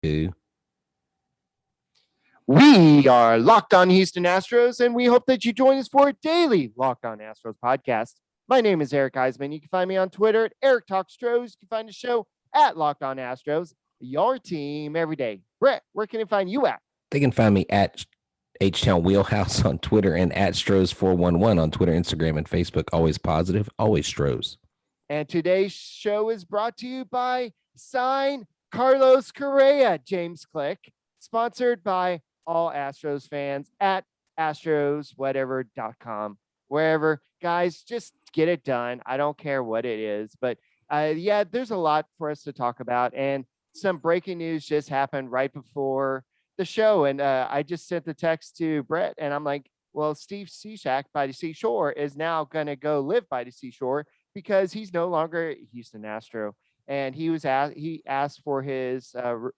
to. We are Locked On Houston Astros, and we hope that you join us for a daily Locked On Astros podcast. My name is Eric Eisman. You can find me on Twitter at Eric Talk Stros. You can find the show at Locked On Astros, your team every day. Brett, where can they find you at? They can find me at H-Town Wheelhouse on Twitter and at Stros411 on Twitter, Instagram, and Facebook. Always positive, always Stros. And today's show is brought to you by Sign Carlos Correa, James Click, sponsored by all Astros fans at astroswhatever.com. Wherever, guys, just get it done. I don't care what it is, but yeah, there's a lot for us to talk about, and some breaking news just happened right before the show, and I just sent the text to Brett, and I'm like, well, Steve Cishek by the seashore is now going to go live by the seashore because he's no longer a Houston Astro, and he asked for his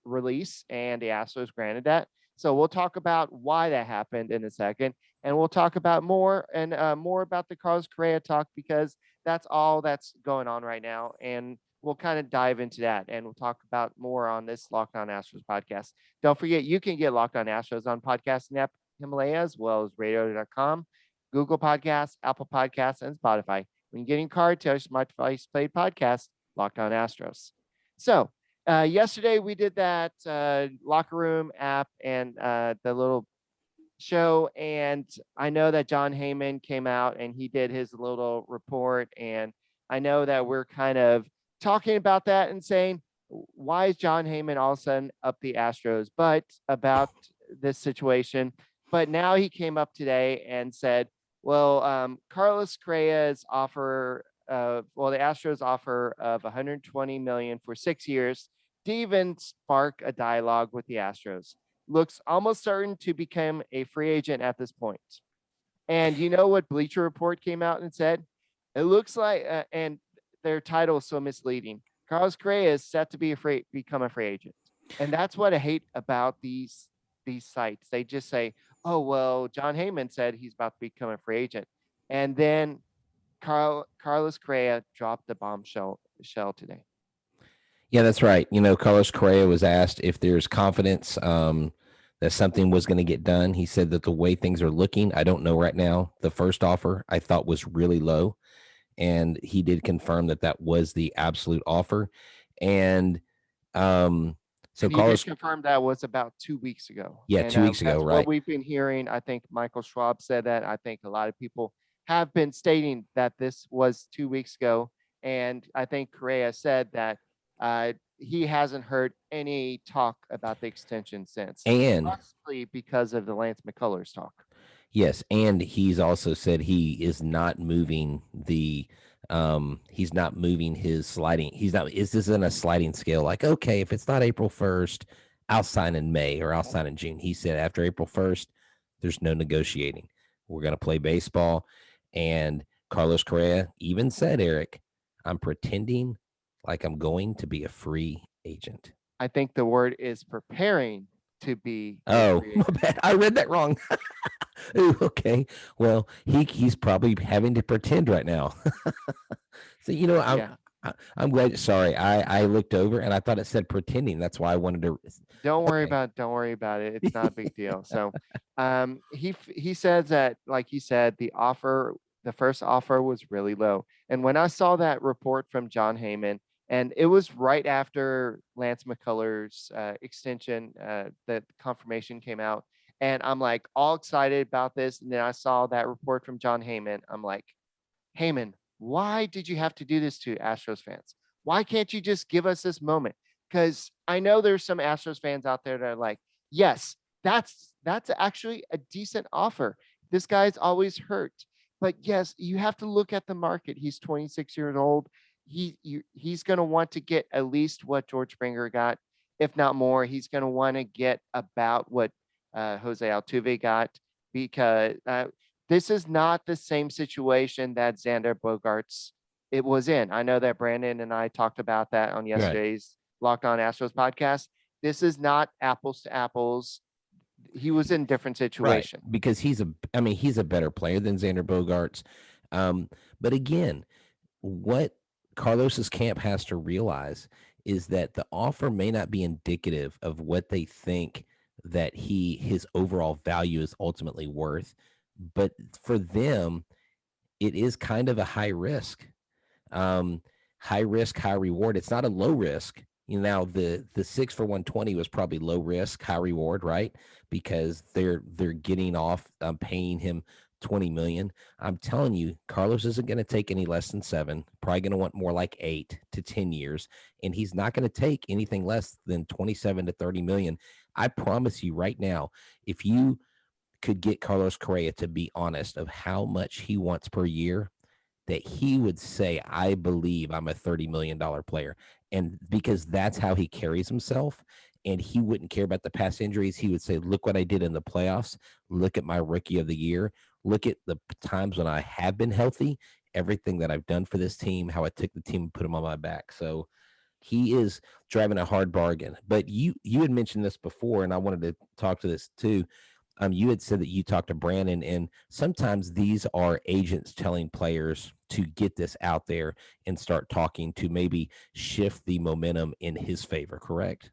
release, and the Astros granted that. So we'll talk about why that happened in a second, and we'll talk about more about the Carlos Correa talk, because that's all that's going on right now, and we'll kind of dive into that, and we'll talk about more on this Locked On Astros podcast. Don't forget, you can get Locked On Astros on podcasting app Himalaya, as well as radio.com, Google Podcasts, Apple Podcasts, and Spotify. When you're getting card to my device played podcast, Locked On Astros. So yesterday we did that locker room app and the little show, and I know that John Heyman came out and he did his little report, and I know that we're kind of talking about that and saying, why is John Heyman all of a sudden up the Astros but about this situation? But now he came up today and said, well, Carlos Correa's offer, the Astros offer of $120 million for 6 years to even spark a dialogue with the Astros. Looks almost certain to become a free agent at this point. And you know what Bleacher Report came out and said? It looks like, and their title is so misleading, Carlos Correa is set to become a free agent. And that's what I hate about these sites. They just say, oh, well, John Heyman said he's about to become a free agent. And then Carlos Correa dropped the bombshell today. Yeah, that's right. You know, Carlos Correa was asked if there's confidence that something was going to get done. He said that the way things are looking, I don't know right now. The first offer I thought was really low, and he did confirm that that was the absolute offer. And so Carlos confirmed that was about 2 weeks ago. Yeah, and, 2 weeks ago, right? What we've been hearing. I think Michael Schwab said that. I think a lot of people have been stating that this was 2 weeks ago, and I think Correa said that he hasn't heard any talk about the extension since, and possibly because of the Lance McCullers talk. Yes, and he's also said he is not moving he's not moving his sliding. This isn't a sliding scale. Like, okay, if it's not April 1st, I'll sign in May or I'll sign in June. He said after April 1st, there's no negotiating. We're going to play baseball. And Carlos Correa even said, Eric, I'm pretending like I'm going to be a free agent. I think the word is preparing to be. Oh, my bad. I read that wrong. Ooh, okay. Well, he's probably having to pretend right now. So, you know, I'm glad. Sorry, I looked over and I thought it said pretending. That's why I wanted to. Don't worry about it. It's not a big deal. So, he says that, like you said, the first offer was really low. And when I saw that report from John Heyman, and it was right after Lance McCullers' extension, the confirmation came out. And I'm like all excited about this. And then I saw that report from John Heyman. I'm like, Heyman, why did you have to do this to Astros fans? Why can't you just give us this moment? Because I know there's some Astros fans out there that are like, yes, that's actually a decent offer. This guy's always hurt. But yes, you have to look at the market. He's 26 years old. He's going to want to get at least what George Springer got, if not more. He's going to want to get about what Jose Altuve got, because this is not the same situation that Xander Bogaerts it was in. I know that Brandon and I talked about that on yesterday's Locked On Astros podcast. This is not apples to apples. He was in a different situation. Right, because he's a better player than Xander Bogaerts. But again, what Carlos's camp has to realize is that the offer may not be indicative of what they think that his overall value is ultimately worth, but for them, it is kind of a high risk. Um, High risk, high reward. It's not a low risk. You know, now the 6 for 120 was probably low risk, high reward, right? Because they're getting off paying him 20 million. I'm telling you, Carlos isn't going to take any less than 7. Probably going to want more like 8 to 10 years, and he's not going to take anything less than 27 to 30 million. I promise you right now, if you could get Carlos Correa to be honest of how much he wants per year, that he would say, I believe I'm a $30 million player. And because that's how he carries himself, and he wouldn't care about the past injuries. He would say, look what I did in the playoffs. Look at my rookie of the year. Look at the times when I have been healthy, everything that I've done for this team, how I took the team and put them on my back. So he is driving a hard bargain. But you had mentioned this before, and I wanted to talk to this too. You had said that you talked to Brandon, and sometimes these are agents telling players to get this out there and start talking to maybe shift the momentum in his favor. Correct?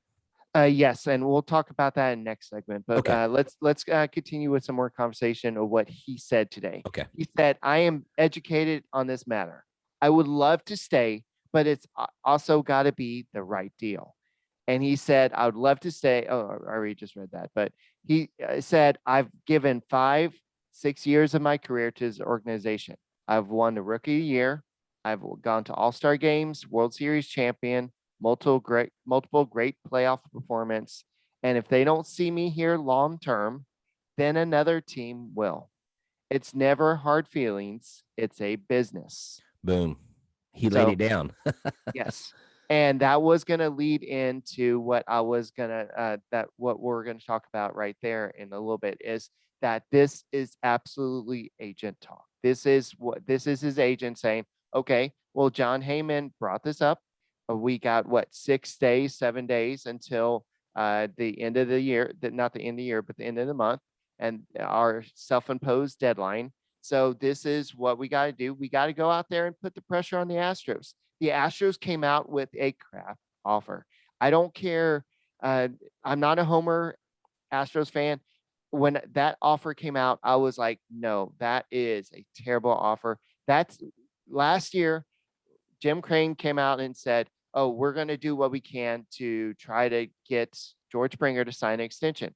Yes, and we'll talk about that in next segment. But Okay. let's continue with some more conversation of what he said today. Okay. He said, "I am educated on this matter. I would love to stay, but it's also got to be the right deal." And he said, "I would love to stay." Oh, I already just read that, but he said, "I've given 6 years of my career to his organization. I've won the Rookie of the Year. I've gone to All-Star games, World Series champion, multiple great playoff performance. And if they don't see me here long term, then another team will. It's never hard feelings, it's a business." Boom. He laid So it down. yes. And that was going to lead into what I was going to, what we're going to talk about right there in a little bit is that this is absolutely agent talk. This is his agent saying, okay, well, John Heyman brought this up. We got what, 6 days, 7 days until the end of the year, not the end of the year, but the end of the month and our self imposed deadline. So this is what we got to do. We got to go out there and put the pressure on the Astros. The Astros came out with a crap offer. I don't care. Uh, I'm not a Homer Astros fan. When that offer came out, I was like, no, that is a terrible offer. That's last year. Jim Crane came out and said, oh, we're going to do what we can to try to get George Springer to sign an extension.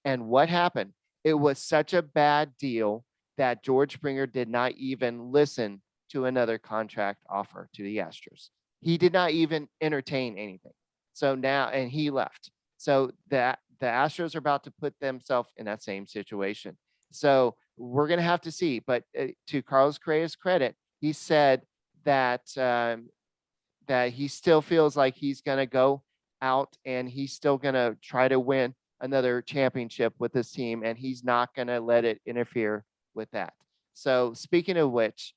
And what happened? It was such a bad deal that George Springer did not even listen to another contract offer to the Astros. He did not even entertain anything. So now, and he left. So that the Astros are about to put themselves in that same situation. So we're going to have to see. But to Carlos Correa's credit, he said that he still feels like he's going to go out and he's still going to try to win another championship with this team, and he's not going to let it interfere with that. So speaking of which,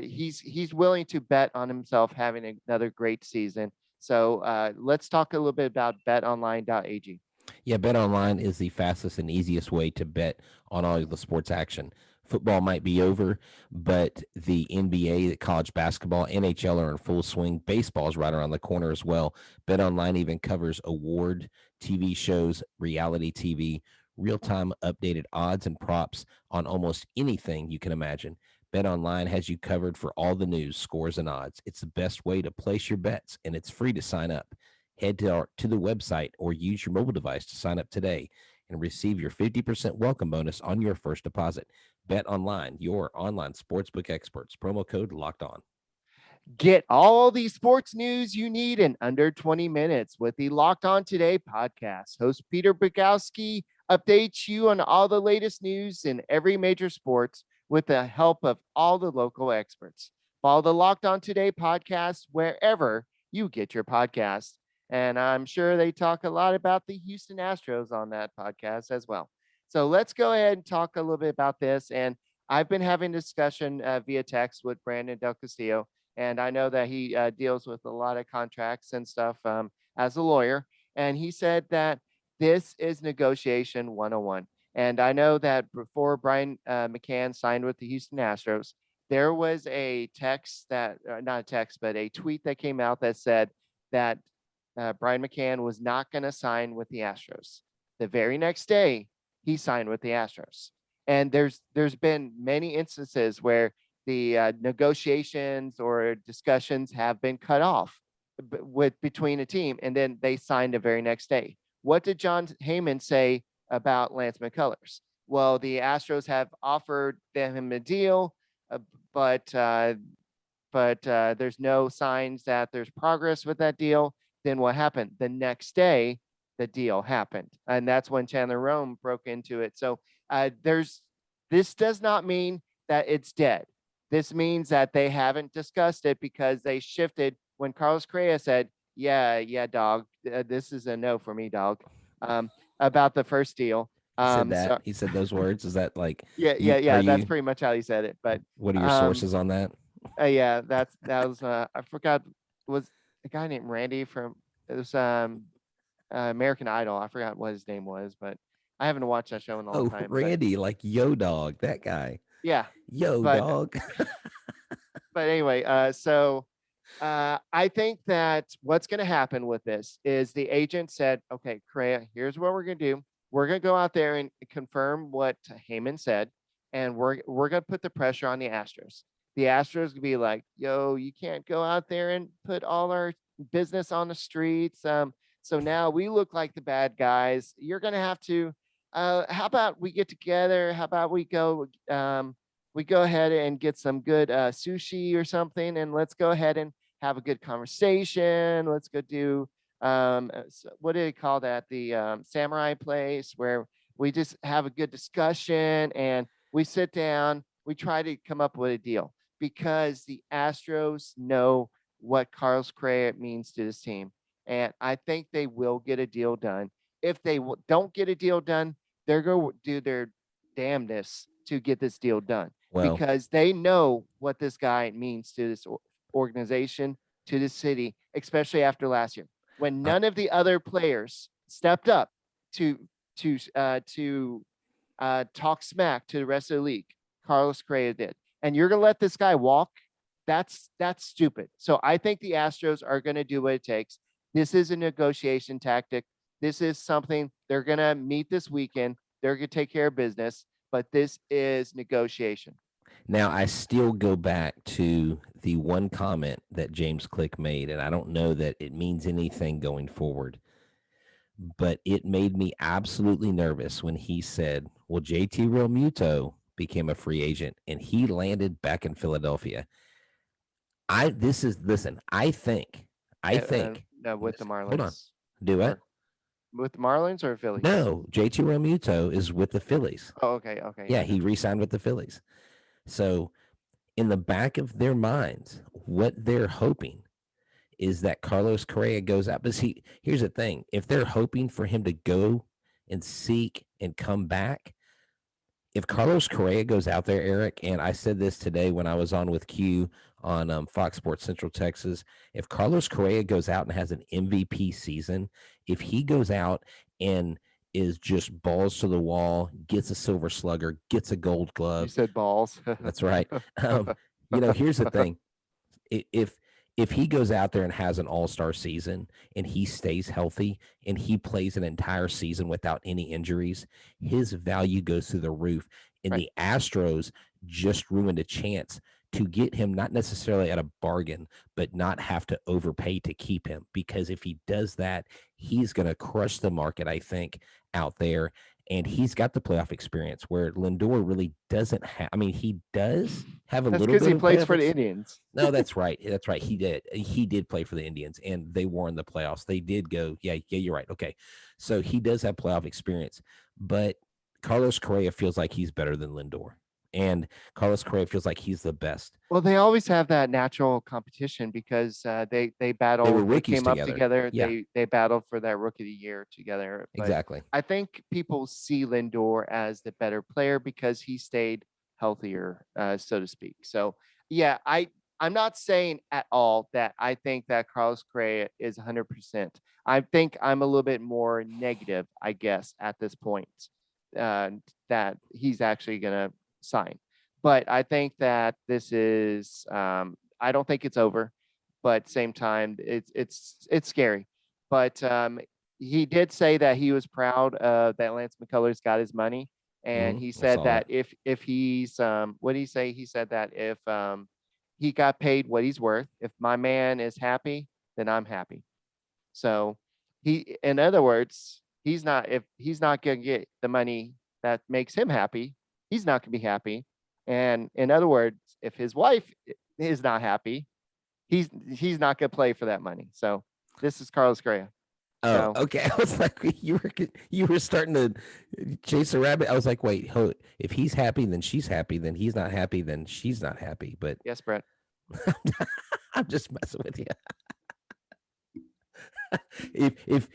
he's willing to bet on himself having another great season. So let's talk a little bit about betonline.ag. Yeah, Bet Online is the fastest and easiest way to bet on all of the sports action. Football might be over, but the NBA, the college basketball, NHL are in full swing. Baseball is right around the corner as well. Bet Online even covers award TV shows, reality TV, real time updated odds and props on almost anything you can imagine. Bet Online has you covered for all the news, scores, and odds. It's the best way to place your bets, and it's free to sign up. Head to the website or use your mobile device to sign up today and receive your 50% welcome bonus on your first deposit. Bet Online, your online sportsbook experts. Promo code locked on. Get all the sports news you need in under 20 minutes with the Locked On Today podcast. Host Peter Bukowski updates you on all the latest news in every major sports with the help of all the local experts. Follow the Locked On Today podcast wherever you get your podcasts. And I'm sure they talk a lot about the Houston Astros on that podcast as well. So let's go ahead and talk a little bit about this. And I've been having discussion via text with Brandon Del Castillo, and I know that he deals with a lot of contracts and stuff as a lawyer. And he said that this is negotiation 101. And I know that before Brian McCann signed with the Houston Astros, there was a text that, not a text, but a tweet that came out that said that Brian McCann was not going to sign with the Astros. The very next day, he signed with the Astros. And there's been many instances where the negotiations or discussions have been cut off between a team, and then they signed the very next day. What did John Heyman say about Lance McCullers? Well, the Astros have offered him a deal, uh, but uh, but there's no signs that there's progress with that deal. Then what happened? The next day, the deal happened, and that's when Chandler Rome broke into it. So there's this does not mean that it's dead. This means that they haven't discussed it because they shifted when Carlos Correa said, "Yeah, dog, this is a no for me, dog," um, about the first deal. He said So that. He said those words. Is that like yeah, you? yeah, Are yeah. That's you? pretty much how he said it. But What are your um, sources on that? yeah, that was I forgot, was a guy named Randy from, it was American Idol. I forgot what his name was, but I haven't watched that show in a long Oh, time. But Randy, like yo dog, that guy. yeah, Yo but dog. anyway, so I think that what's going to happen with this is the agent said, okay, Correa, here's what we're going to do. We're going to go out there and confirm what Heyman said, and we're going to put the pressure on the Astros. The Astros going to be like, yo, you can't go out there and put all our business on the streets. So now we look like the bad guys. You're going to have to, how about we get together? How about we go ahead and get some good sushi or something, and let's go ahead and have a good conversation. Let's go do what do they call that? The samurai place where we just have a good discussion and we sit down. We try to come up with a deal because the Astros know what Carlos Correa means to this team, and I think they will get a deal done. If they don't get a deal done, they're going to do their damnness to get this deal done Well, because they know what this guy means to this organization, to the city, especially after last year when I, none of the other players stepped up to to talk smack to the rest of the league. Carlos Correa did, and you're gonna let this guy walk? That's stupid. So I think the Astros are gonna do what it takes. This is a negotiation tactic. This is something they're gonna meet this weekend. They're gonna take care of business, but this is negotiation. now I still go back to the one comment that James Click made, and I don't know that it means anything going forward, but it made me absolutely nervous when he said, "Well, JT Realmuto became a free agent and he landed back in Philadelphia." I this is listen. I think. No, with the Listen, hold on. Marlins Do what? or with the Marlins or Phillies? No, JT Realmuto is with the Phillies. Oh, okay, okay, Yeah, I he got you. re-signed with the Phillies. So in the back of their minds, what they're hoping is that Carlos Correa goes out. But see, here's the thing: if they're hoping for him to go and seek and come back, if Carlos Correa goes out there, Eric, and I said this today when I was on with Q on Fox Sports Central Texas, if Carlos Correa goes out and has an MVP season, if he goes out and is just balls to the wall, gets a silver slugger, gets a gold You glove, said balls. that's right. Um, here's the thing: if if he goes out there and has an all-star season and he stays healthy and he plays an entire season without any injuries, his value goes through the roof. And Right. the Astros just ruined a chance to get him, not necessarily at a bargain, but not have to overpay to keep him. Because if he does that, he's going to crush the market, I think, out there. And he's got the playoff experience where Lindor really doesn't have. I mean, he does have a That's little because bit he of plays playoff for the experience. Indians. No, that's right. That's right. He did. He did play for the Indians, and they were in the playoffs. They did go. Yeah, you're right. Okay, so he does have playoff experience, but Carlos Correa feels like he's better than Lindor, and Carlos Correa feels like he's the best. Well, they always have that natural competition because they They were battled. They rookies came up together. together. Yeah, They battled for that rookie of the year together. But exactly. I think people see Lindor as the better player because he stayed healthier, so to speak. So yeah, I'm not saying at all that I think that Carlos Correa is 100%. I think I'm a little bit more negative, I guess, at this point, uh, that he's actually going to sign. But I think that this is I don't think it's over, but same time it's scary. but he did say that he was proud that Lance McCullers got his money, and he I said saw that that. if he's what did he say? He said that if he got paid what he's worth, if my man is happy, then I'm happy. So he, in other words, he's not if he's not going to get the money that makes him happy, he's not going to be happy. And in other words, if his wife is not happy, he's not going to play for that money. So this is Carlos Correa. Oh, So okay. I was like, you were starting to chase a rabbit. I was like, wait, if he's happy, then she's happy. Then he's not happy, then she's not happy. But yes, Brett. I'm just messing with you.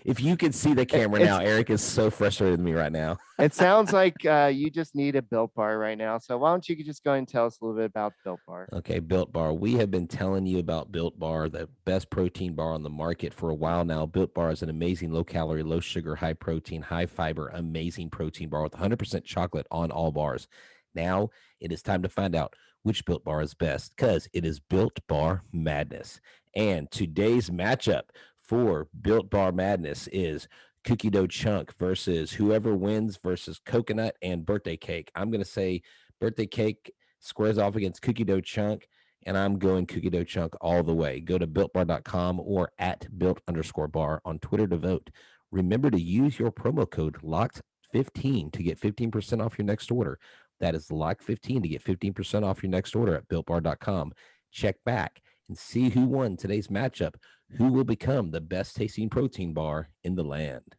If you could see the camera now, It's Eric is so frustrated with me right now. it sounds like you just need a Built Bar right now. So why don't you just go and tell us a little bit about Built Bar? Okay, Built Bar. We have been telling you about Built Bar, the best protein bar on the market for a while now. Built Bar is an amazing low calorie, low sugar, high protein, high fiber, amazing protein bar with 100% chocolate on all bars. Now it is time to find out which Built Bar is best because it is Built Bar Madness. And today's matchup for Built Bar Madness is cookie dough chunk versus whoever wins versus coconut and birthday cake. I'm going to say birthday cake squares off against cookie dough chunk, and I'm going cookie dough chunk all the way. Go to builtbar.com or at built_bar on Twitter to vote. Remember to use your promo code LOCKED15 to get 15% off your next order. That is LOCKED15 to get 15% off your next order at builtbar.com. Check back and see who won today's matchup, who will become the best tasting protein bar in the land.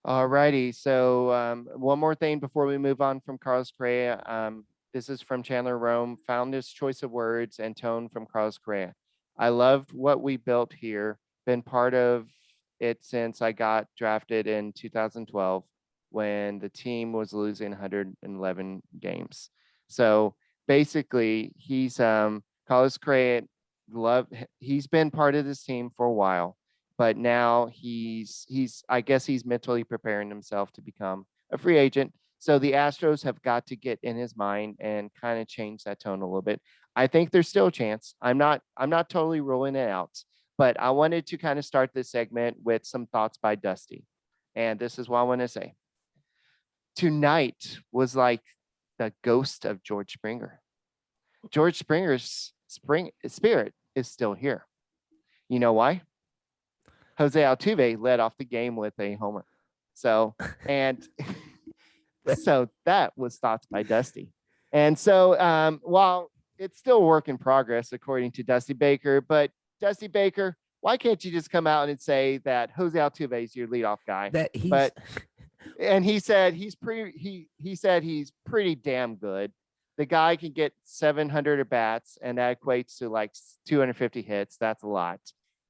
All righty. So one more thing before we move on from Carlos Correa. This is from Chandler Rome. Found this choice of words and tone from Carlos Correa. I loved what we built here. Been part of it since I got drafted in 2012 when the team was losing 111 games. So basically, he's Carlos Correa. Love. He's been part of this team for a while, but now he's I guess he's mentally preparing himself to become a free agent. So the Astros have got to get in his mind and kind of change that tone a little bit. I think there's still a chance. I'm not totally ruling it out, but I wanted to kind of start this segment with some thoughts by Dusty. And this is what I want to say. Tonight was like the ghost of George Springer. George Springer's spring spirit is still here. You know why? Jose Altuve led off the game with a homer. So, and so that was thoughts by Dusty. And so, while it's still a work in progress, according to Dusty Baker, but Dusty Baker, why can't you just come out and say that Jose Altuve is your leadoff guy? That he's But and he said he said he's pretty damn good. The guy can get 700 at bats, and that equates to like 250 hits. That's a lot.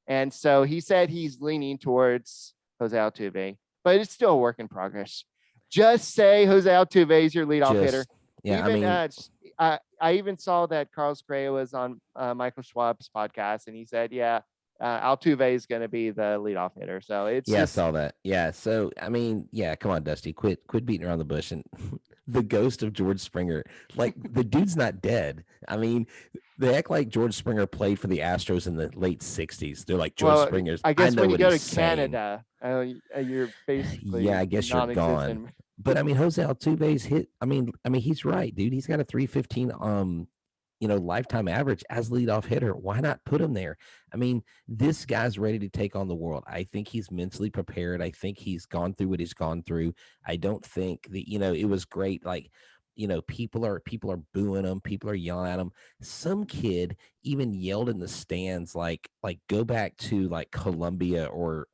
And so he said he's leaning towards Jose Altuve, but it's still a work in progress. Just say Jose Altuve is your leadoff hitter. just, yeah, I Even mean, I even saw that Carlos Correa was on Michael Schwab's podcast, and he said, "Yeah, Altuve is going to be the leadoff hitter." So it's yeah, I just saw that. Yeah. So, I mean, yeah, come on, Dusty, quit beating around the bush. And the ghost of George Springer, like the dude's not dead. I mean, they act like George Springer played for the Astros in the late 60s. They're like, George well, Springer's, I I guess know when you what go he's to saying. Canada, you're Yeah, basically I guess you're gone. non-existent. But I mean, Jose Altuve's hit. I mean, he's right, dude. He's got a 315 lifetime average as leadoff hitter. Why not put him there? I mean, this guy's ready to take on the world. I think he's mentally prepared. I think he's gone through what he's gone through. I don't think that, it was great. Like, people are booing him, people are yelling at him. Some kid even yelled in the stands like go back to like Colombia or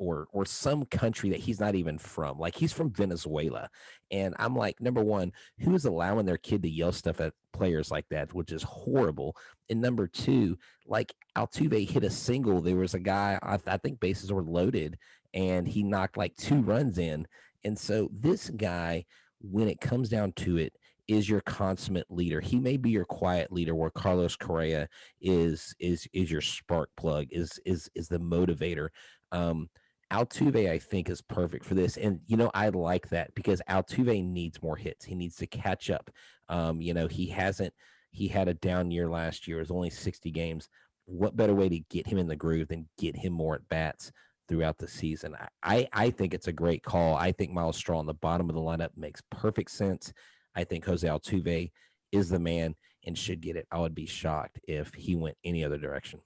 some country that he's not even from. Like he's from Venezuela. And I'm like, number one, who is allowing their kid to yell stuff at players like that, which is horrible. And number two, like Altuve hit a single. There was a guy, I think bases were loaded, and he knocked like 2 runs in. And so this guy, when it comes down to it, is your consummate leader. He may be your quiet leader, where Carlos Correa is your spark plug, is the motivator. Um, Altuve, I think, is perfect for this. And, I like that because Altuve needs more hits. He needs to catch up. He had a down year last year. It was only 60 games. What better way to get him in the groove than get him more at bats? throughout the season. I think it's a great call. I think Miles Straw on the bottom of the lineup makes perfect sense. I think Jose Altuve is the man and should get it. I would be shocked if he went any other direction.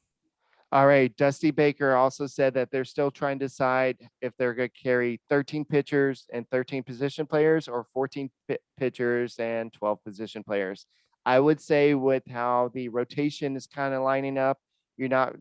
All right. Dusty Baker also said that they're still trying to decide if they're going to carry 13 pitchers and 13 position players or 14 pitchers and 12 position players. I would say with how the rotation is kind of lining up, you're not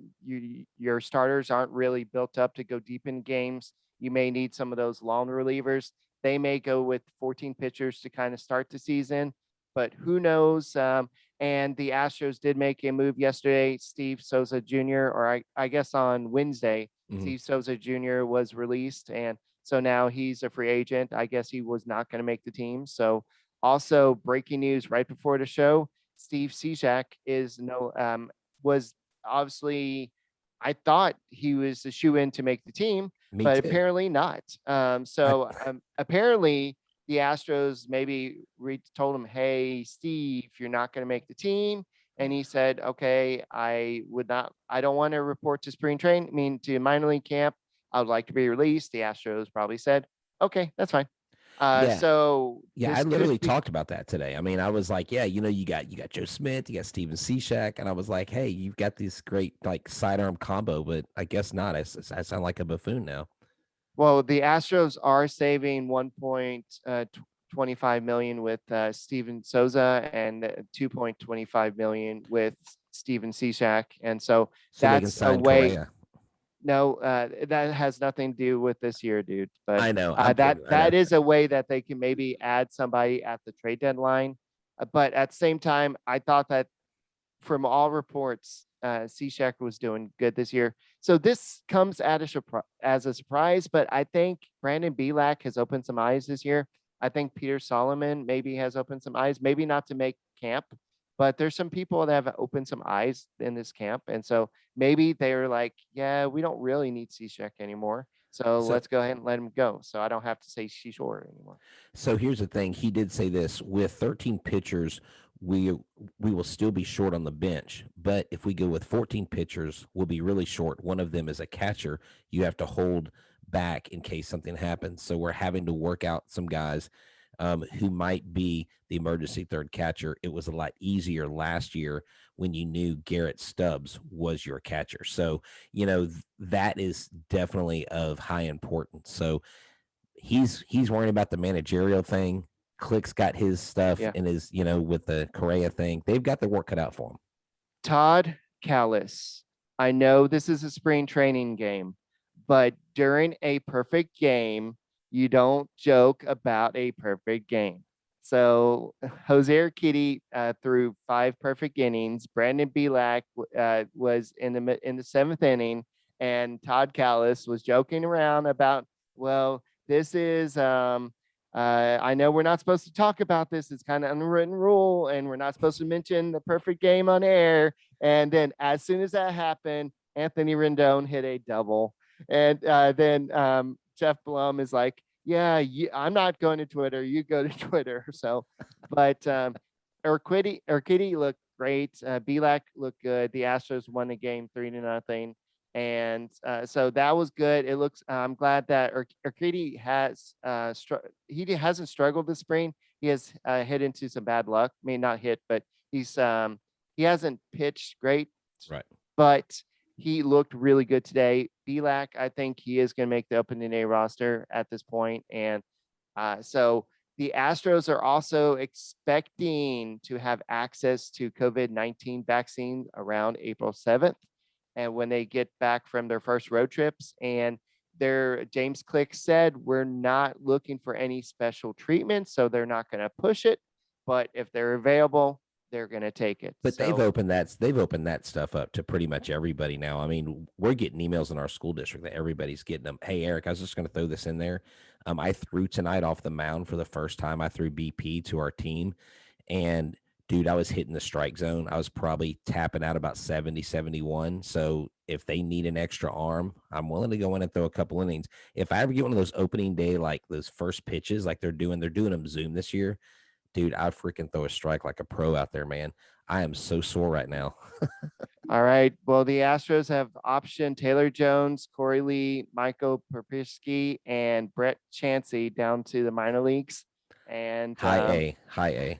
your starters aren't really built up to go deep in games. You may need some of those long relievers. They may go with 14 pitchers to kind of start the season, but who knows? And the Astros did make a move yesterday. Steve Souza Jr., or I guess on Wednesday, Steve Souza Jr. was released. And so now he's a free agent. I guess he was not going to make the team. So also breaking news right before the show, Steve Cishek was obviously, I thought he was a shoe in to make the team, Me but too. apparently not. Apparently the Astros maybe told him, "Hey, Steve, you're not going to make the team." And he said, "Okay, I don't want to report to spring training, to minor league camp. I would like to be released." The Astros probably said, "Okay, that's fine." Yeah. So Yeah, I this could literally be talked about that today. I mean, I was like, yeah, you got Joe Smith, you got Steven Cishek, and I was like, hey, you've got this great like sidearm combo, but I guess not. I sound like a buffoon now. Well, the Astros are saving 1.25 million with Steven Souza and 2.25 million with Steven Cishek, and so So they can that's a sign way. Correa. No, that has nothing to do with this year, dude. But I know. I'm that kidding. I know. that is a way that they can maybe add somebody at the trade deadline. But at the same time, I thought that from all reports, Cishek was doing good this year. So this comes as a surprise, but I think Brandon Belak has opened some eyes this year. I think Peter Solomon maybe has opened some eyes, maybe not to make camp, but there's some people that have opened some eyes in this camp. And so maybe they're like, yeah, we don't really need Cishek anymore. So So let's go ahead and let him go. So I don't have to say Shishore anymore. So here's the thing. He did say this: with 13 pitchers, we will still be short on the bench. But if we go with 14 pitchers, we'll be really short. One of them is a catcher. You have to hold back in case something happens. So we're having to work out some guys who might be the emergency third catcher. It was a lot easier last year when you knew Garrett Stubbs was your catcher. So, that is definitely of high importance. So he's worrying about the managerial thing. Click's got his stuff Yeah. and his, with the Correa thing. They've got their work cut out for him. Todd Callis. I know this is a spring training game, but during a perfect game, you don't joke about a perfect game. So Jose Urquidy threw 5 perfect innings. Brandon Belak was in the 7th inning, and Todd Callis was joking around about, well, this is I know we're not supposed to talk about this. It's kind of unwritten rule, and we're not supposed to mention the perfect game on air. And then as soon as that happened, Anthony Rendon hit a double. And then Jeff Blum is like, yeah, I'm not going to Twitter. You go to Twitter. So, but Urquidy looked great. Belak looked good. The Astros won the game 3-0. And so that was good. It looks. I'm glad that Urquidy has. He hasn't struggled this spring. He has hit into some bad luck. I mean, not hit, but he hasn't pitched great. Right. But he looked really good today. Belak, I think he is going to make the opening day roster at this point. And so the Astros are also expecting to have access to COVID-19 vaccine around April 7th. And when they get back from their first road trips, and James Click said, we're not looking for any special treatment, so they're not going to push it. But if they're available, they're going to take it. But they've opened that stuff up to pretty much everybody now. I mean, we're getting emails in our school district that everybody's getting them. Hey, Eric, I was just going to throw this in there. I threw tonight off the mound for the first time. I threw BP to our team, and dude, I was hitting the strike zone. I was probably tapping out about 70, 71. So if they need an extra arm, I'm willing to go in and throw a couple innings. If I ever get one of those opening day, like those first pitches, like they're doing them Zoom this year, dude, I freaking throw a strike like a pro out there, man. I am so sore right now. All right. Well, the Astros have optioned Taylor Jones, Corey Lee, Michael Perpisky, and Brett Chansey down to the minor leagues. And High A.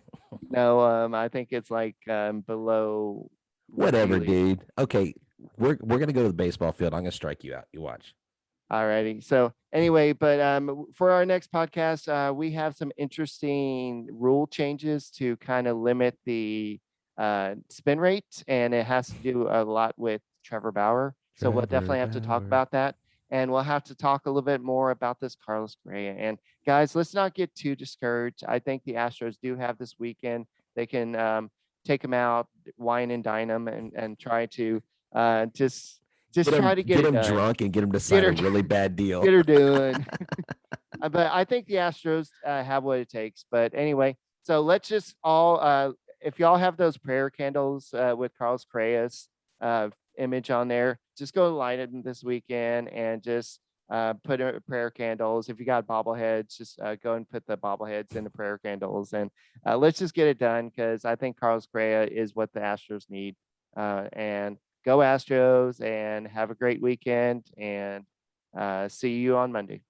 no, I think it's like below rookie Whatever, league. dude. Okay, we're gonna go to the baseball field. I'm gonna strike you out. You watch. All righty. So anyway, but for our next podcast, we have some interesting rule changes to kind of limit the spin rate, and it has to do a lot with Trevor Bauer. So we'll Trevor definitely have to talk Bauer. about that, and we'll have to talk a little bit more about this Carlos Correa. And guys, let's not get too discouraged. I think the Astros do have this weekend. They can take them out, wine and dine them, and try to just try to get Get it him done. drunk and get him to Get sign her a really bad deal. get her doing. But I think the Astros have what it takes. But anyway, so let's just all, if y'all have those prayer candles with Carlos Correa's image on there, just go light it this weekend and just put prayer candles. If you got bobbleheads, just go and put the bobbleheads in the prayer candles, and let's just get it done, because I think Carlos Correa is what the Astros need. And go Astros, and have a great weekend, and see you on Monday.